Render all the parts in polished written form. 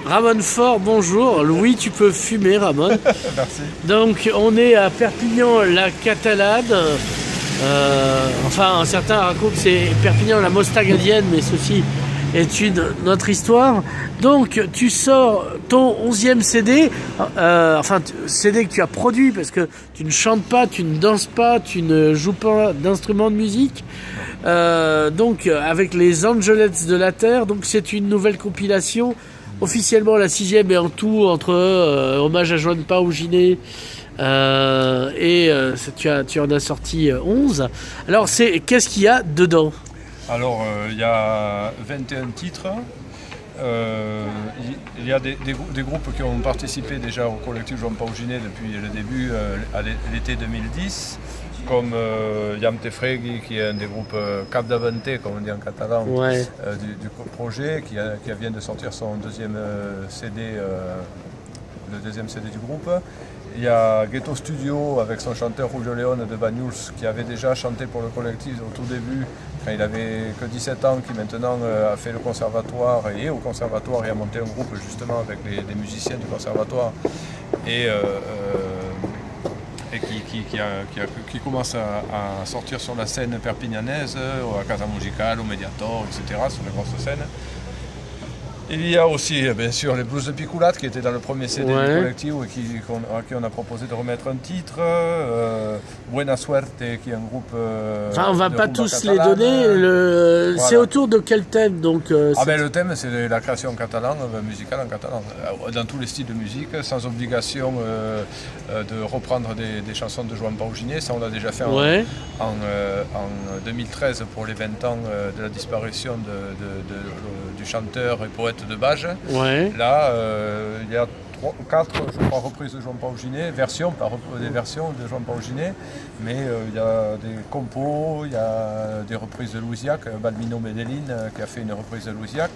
Ramon Fort, bonjour. Louis, tu peux fumer, Ramon. Merci. Donc, on est à Perpignan, la Catalane. Certains racontent que c'est Perpignan, la Mostagadienne, mais ceci est notre histoire. Donc, tu sors ton 11e CD, CD que tu as produit, parce que tu ne chantes pas, tu ne danses pas, tu ne joues pas d'instruments de musique. Avec les Angelettes de la Terre, donc c'est une nouvelle compilation. Officiellement la 6e et en tout entre hommage à Joanne Paouginet tu en as sorti 11. Alors qu'est-ce qu'il y a dedans? Alors il y a 21 titres. Il y a des groupes qui ont participé déjà au collectif Joanne Paouginet depuis le début, à l'été 2010, comme Yam Tefregi, qui est un des groupes Capdavante, comme on dit en catalan, du projet, qui vient de sortir son deuxième CD, le deuxième CD du groupe. Il y a Ghetto Studio avec son chanteur Julio Leone de Banyuls, qui avait déjà chanté pour le collectif au tout début, quand il avait que 17 ans, qui maintenant a fait le conservatoire et est au conservatoire et a monté un groupe justement avec des musiciens du conservatoire qui commence à sortir sur la scène perpignanaise, à Casa Musicale, au Mediator, etc., sur les grosses scènes. Il y a aussi, bien sûr, les Blues de Picoulate qui étaient dans le premier CD du collectif et à qui on a proposé de remettre un titre. Buena Suerte, qui est un groupe. On ne va pas tous les donner. C'est autour de quel thème donc, le thème, c'est la création musicale en catalan, dans tous les styles de musique, sans obligation de reprendre des chansons de Joan Paouginet. Ça, on l'a déjà fait en 2013 pour les 20 ans de la disparition du chanteur et poète de Bages. Là, il y a 4 reprises de Joan Paouginet, des versions de Joan Paouginet, mais il y a des compos, il y a des reprises de Louisiac, Balmino Medellin qui a fait une reprise de Louisiac,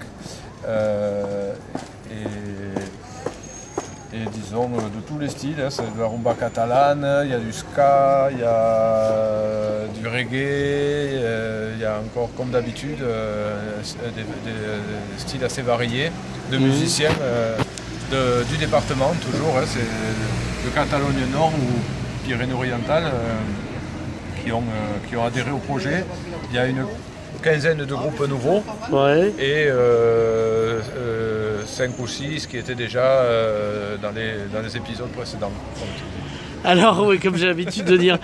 et disons de tous les styles, c'est de la rumba catalane, il y a du ska, il y a du reggae, il y a encore comme d'habitude des styles assez variés de musiciens du département toujours, c'est de Catalogne Nord ou Pyrénées-Orientales qui ont adhéré au projet. Il y a une quinzaine de groupes nouveaux et 5 ou 6 qui étaient déjà dans les épisodes précédents. Alors, oui, comme j'ai l'habitude de dire.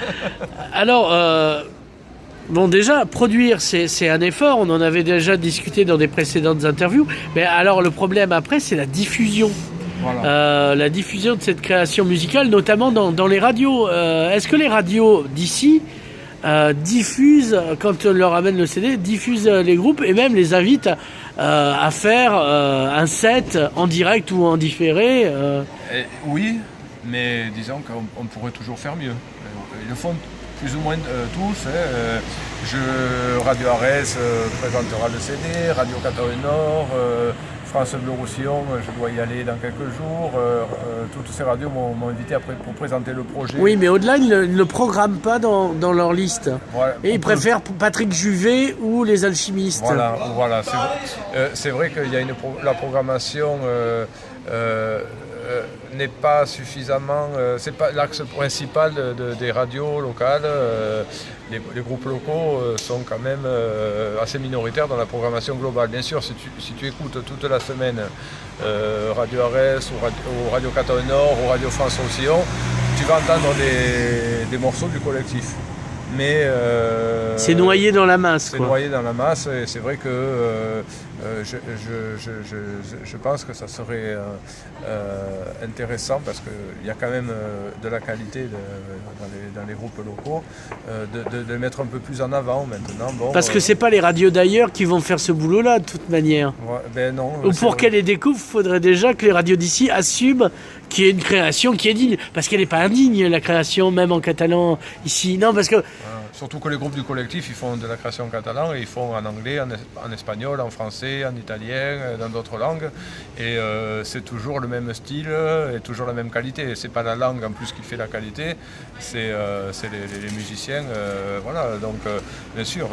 Alors, déjà, produire, c'est un effort. On en avait déjà discuté dans des précédentes interviews. Mais alors, le problème après, c'est la diffusion. La diffusion de cette création musicale, notamment dans les radios. Est-ce que les radios d'ici diffusent, quand on leur amène le CD, diffusent les groupes et même les invitent à faire un set en direct ou en différé Oui, mais disons qu'on pourrait toujours faire mieux. Ils le font plus ou moins tous. Radio Arès présentera le CD, Radio Catalogne Nord, France Bleu Roussillon, je dois y aller dans quelques jours. Toutes ces radios m'ont invité après pour présenter le projet. Oui, mais au-delà, ils ne le programment pas dans leur liste. Et ils préfèrent Patrick Juvet ou les Alchimistes. Voilà. C'est vrai qu'il y a la programmation n'est pas suffisamment. C'est pas l'axe principal des radios locales. Les groupes locaux sont quand même assez minoritaires dans la programmation globale. Bien sûr, si tu écoutes toute la semaine Radio Arès ou Radio Catalogne Nord ou Radio France Roussillon, tu vas entendre des morceaux du collectif. Mais c'est noyé dans la masse. C'est noyé dans la masse et c'est vrai que je pense que ça serait intéressant parce qu'il y a quand même de la qualité dans les groupes locaux de mettre un peu plus en avant maintenant. Parce que c'est pas les radios d'ailleurs qui vont faire ce boulot-là de toute manière. Non. Ou pour qu'elle les découvre, il faudrait déjà que les radios d'ici assument qu'il y ait une création qui est digne. Parce qu'elle n'est pas indigne, la création, même en catalan ici. Non, parce que Surtout que les groupes du collectif, ils font de la création en catalan et ils font en anglais, en espagnol, en français, en italien, dans d'autres langues. Et c'est toujours le même style et toujours la même qualité. C'est pas la langue en plus qui fait la qualité, c'est les musiciens. Voilà. Donc bien sûr,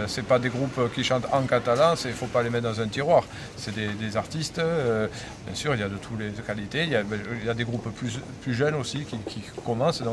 c'est pas des groupes qui chantent en catalan, il faut pas les mettre dans un tiroir. C'est des artistes. Bien sûr, il y a de toutes les qualités. Il y a des groupes plus jeunes aussi qui commencent. Donc